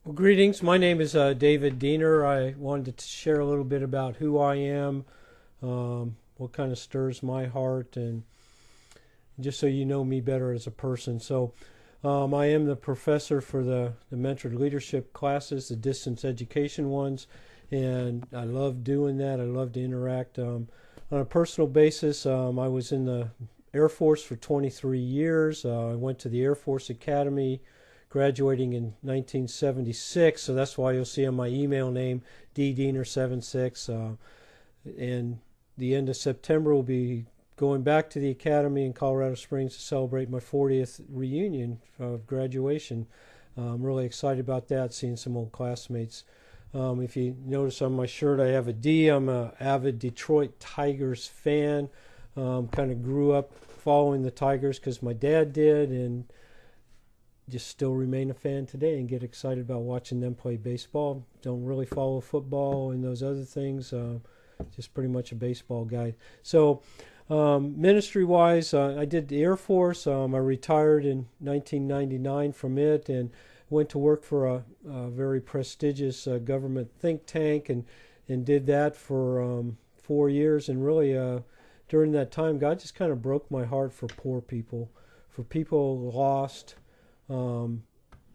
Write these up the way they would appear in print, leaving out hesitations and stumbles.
Well, greetings. My name is David Diener. I wanted to share a little bit about who I am, what kind of stirs my heart, and just so you know me better as a person. I am the professor for the mentored leadership classes, the distance education ones, and I love doing that. I love to interact. On a personal basis, I was in the Air Force for 23 years. I went to the Air Force Academy, graduating in 1976. So that's why you'll see on my email name ddiener76. And the end of September will be going back to the academy in Colorado Springs to celebrate my 40th reunion of graduation. I'm really excited about that, seeing some old classmates. If you notice on my shirt, I have a D. I'm an avid Detroit Tigers fan. Kind of grew up following the Tigers because my dad did, and just still remain a fan today and get excited about watching them play baseball. Don't really follow football and those other things. Just pretty much a baseball guy. Ministry wise, I did the Air Force. I retired in 1999 from it and went to work for a very prestigious government think tank and did that for 4 years. And really, during that time, God just kind of broke my heart for poor people, for people lost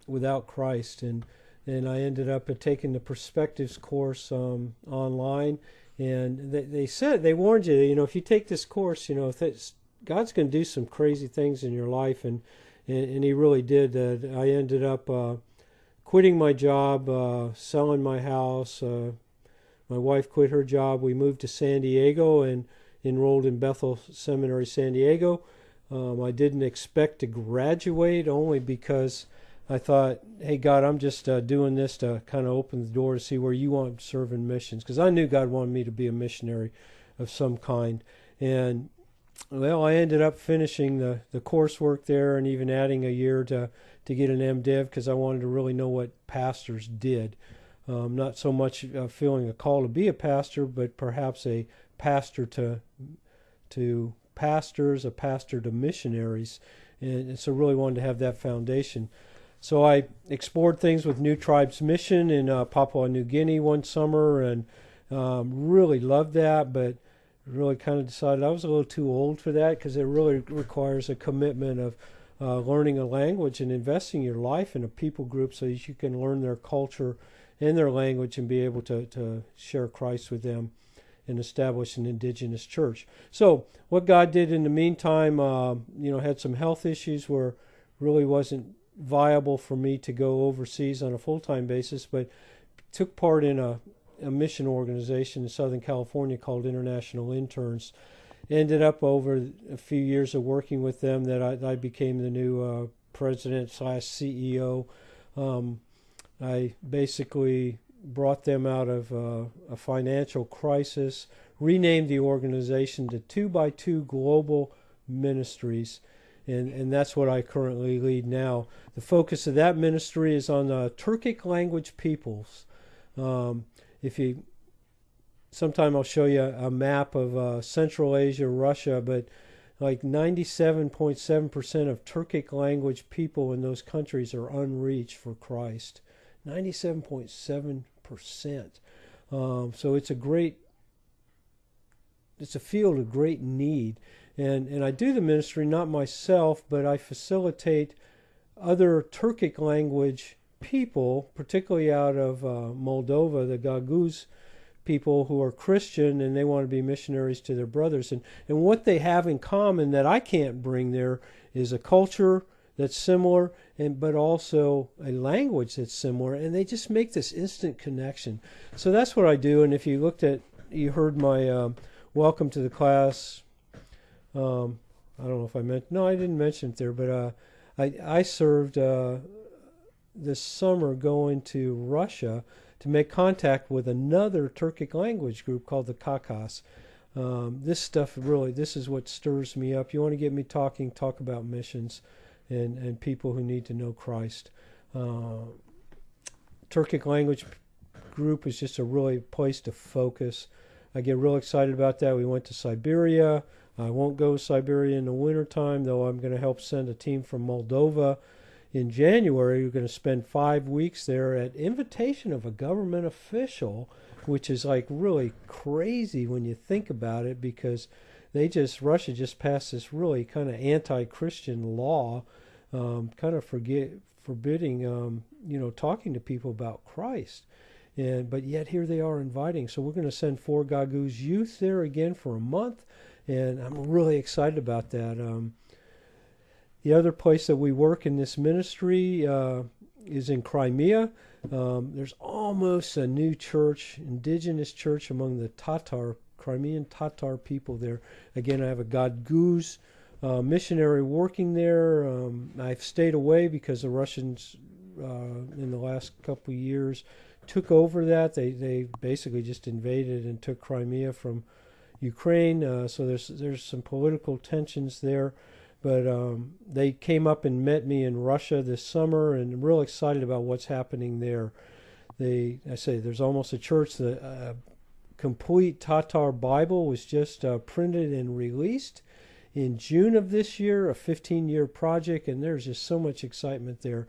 without Christ. And I ended up taking the Perspectives course online. And they said, they warned you, if you take this course, God's going to do some crazy things in your life. And he really did. I ended up quitting my job, selling my house. My wife quit her job. We moved to San Diego and enrolled in Bethel Seminary, San Diego. I didn't expect to graduate, only because I thought, hey, God, I'm just doing this to kind of open the door to see where you want to serve in missions. Because I knew God wanted me to be a missionary of some kind. And, well, I ended up finishing the coursework there and even adding a year to get an MDiv because I wanted to really know what pastors did. Not so much feeling a call to be a pastor, but perhaps a pastor to pastors, a pastor to missionaries, and so really wanted to have that foundation. So I explored things with New Tribes Mission in Papua New Guinea one summer and really loved that, but really kind of decided I was a little too old for that because it really requires a commitment of learning a language and investing your life in a people group so that you can learn their culture and their language and be able to share Christ with them and establish an indigenous church. So what God did in the meantime, had some health issues where really wasn't viable for me to go overseas on a full-time basis, but took part in a mission organization in Southern California called International Interns. Ended up over a few years of working with them that I became the new president / CEO. I basically brought them out of a financial crisis, renamed the organization to 2x2 Global Ministries, and that's what I currently lead now. The focus of that ministry is on the Turkic language peoples. If you, sometime I'll show you a map of Central Asia, Russia, but like 97.7% of Turkic language people in those countries are unreached for Christ. 97.7%. So it's a field of great need. And I do the ministry not myself, but I facilitate other Turkic language people, particularly out of Moldova, the Gaguz people who are Christian and they want to be missionaries to their brothers. And what they have in common that I can't bring there is a culture that's similar, but also a language that's similar, and they just make this instant connection. So that's what I do. And if you heard my welcome to the class. I don't know if I didn't mention it there, but I served this summer going to Russia to make contact with another Turkic language group called the Kakas. This stuff this is what stirs me up. You want to get me talk about missions and people who need to know Christ. Turkic language group is just a really place to focus. I get real excited about that. We went to Siberia. I won't go to Siberia in the wintertime, though I'm going to help send a team from Moldova in January, we're going to spend 5 weeks there at invitation of a government official, which is like really crazy when you think about it, because Russia just passed this really kind of anti-Christian law, kind of forbidding, talking to people about Christ. But yet here they are inviting. So we're going to send 4 Gagoos youth there again for a month, and I'm really excited about that. The other place that we work in this ministry is in Crimea. There's almost a new church, indigenous church among the Crimean Tatar people there. Again, I have a Gagoos missionary working there. I've stayed away because the Russians in the last couple of years took over that. They basically just invaded and took Crimea from Ukraine. So there's some political tensions there. But they came up and met me in Russia this summer, and I'm real excited about what's happening there. I say there's almost a church. The complete Tatar Bible was just printed and released in June of this year, a 15-year project, and there's just so much excitement there.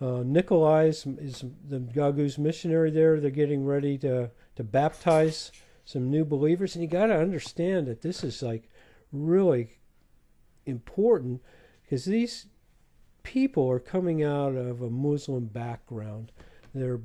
Nikolai is the Gagoos missionary there. They're getting ready to baptize some new believers, and you got to understand that this is like really important, because these people are coming out of a Muslim background. They're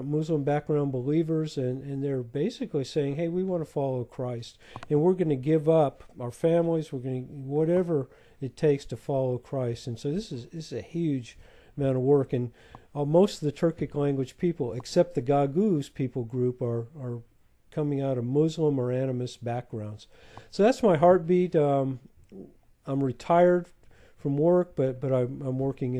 Muslim background believers, and they're basically saying, hey, we want to follow Christ, and we're going to give up our families, we're going to whatever it takes to follow Christ. And so this is a huge amount of work, and most of the Turkic language people, except the Gagoos people group, are coming out of Muslim or animist backgrounds. So that's my heartbeat. I'm retired from work, but I'm working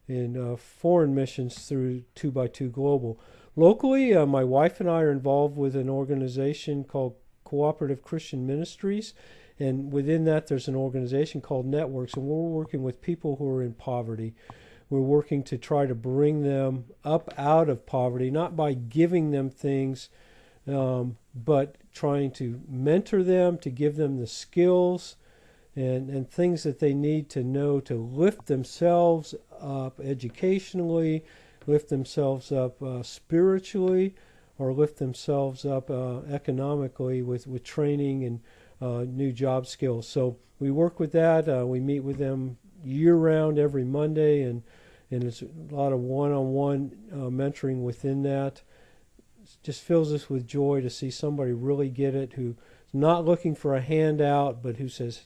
in foreign missions through 2x2 Global. Locally, my wife and I are involved with an organization called Cooperative Christian Ministries, and within that there's an organization called Networks, and we're working with people who are in poverty. We're working to try to bring them up out of poverty, not by giving them things, but trying to mentor them, to give them the skills and things that they need to know to lift themselves up educationally, lift themselves up spiritually, or lift themselves up economically with training and new job skills. So we work with that. We meet with them year-round every Monday, and it's a lot of one-on-one mentoring within that. It just fills us with joy to see somebody really get it, who's not looking for a handout, but who says,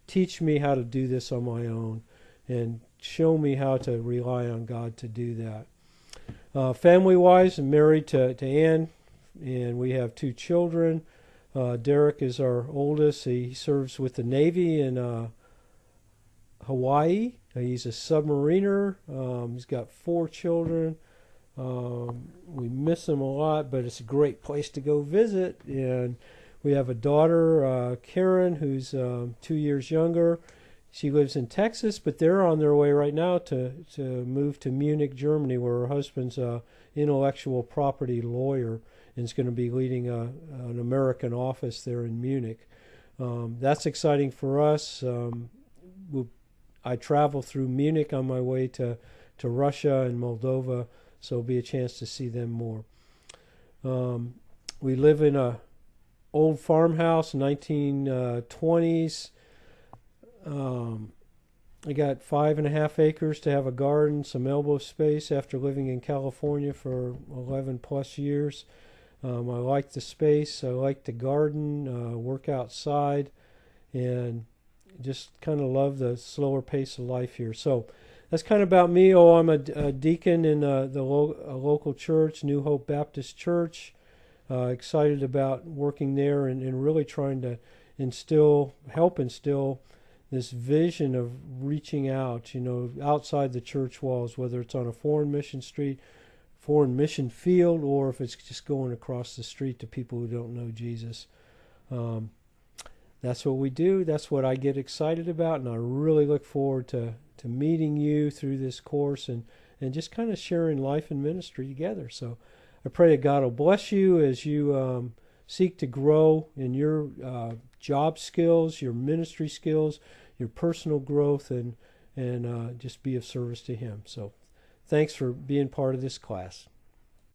teach me how to do this on my own, and show me how to rely on God to do that. Family-wise, I'm married to Ann, and we have 2 children. Derek is our oldest. He serves with the Navy in Hawaii. He's a submariner. He's got 4 children. We miss him a lot, but it's a great place to go visit. And we have a daughter, Karen, who's 2 years younger. She lives in Texas, but they're on their way right now to move to Munich, Germany, where her husband's an intellectual property lawyer and is going to be leading an American office there in Munich. That's exciting for us. I travel through Munich on my way to Russia and Moldova, so it'll be a chance to see them more. We live in a old farmhouse, 1920s. I got 5.5 acres to have a garden, some elbow space after living in California for 11 plus years. I like the space. I like the garden, work outside, and just kind of love the slower pace of life here. So that's kind of about me. I'm a deacon in a local church, New Hope Baptist Church. Excited about working there and really trying to help instill this vision of reaching out, outside the church walls, whether it's on a foreign mission field, or if it's just going across the street to people who don't know Jesus. That's what we do. That's what I get excited about, and I really look forward to meeting you through this course and just kind of sharing life and ministry together. So I pray that God will bless you as you seek to grow in your job skills, your ministry skills, your personal growth, and and just be of service to him. So thanks for being part of this class.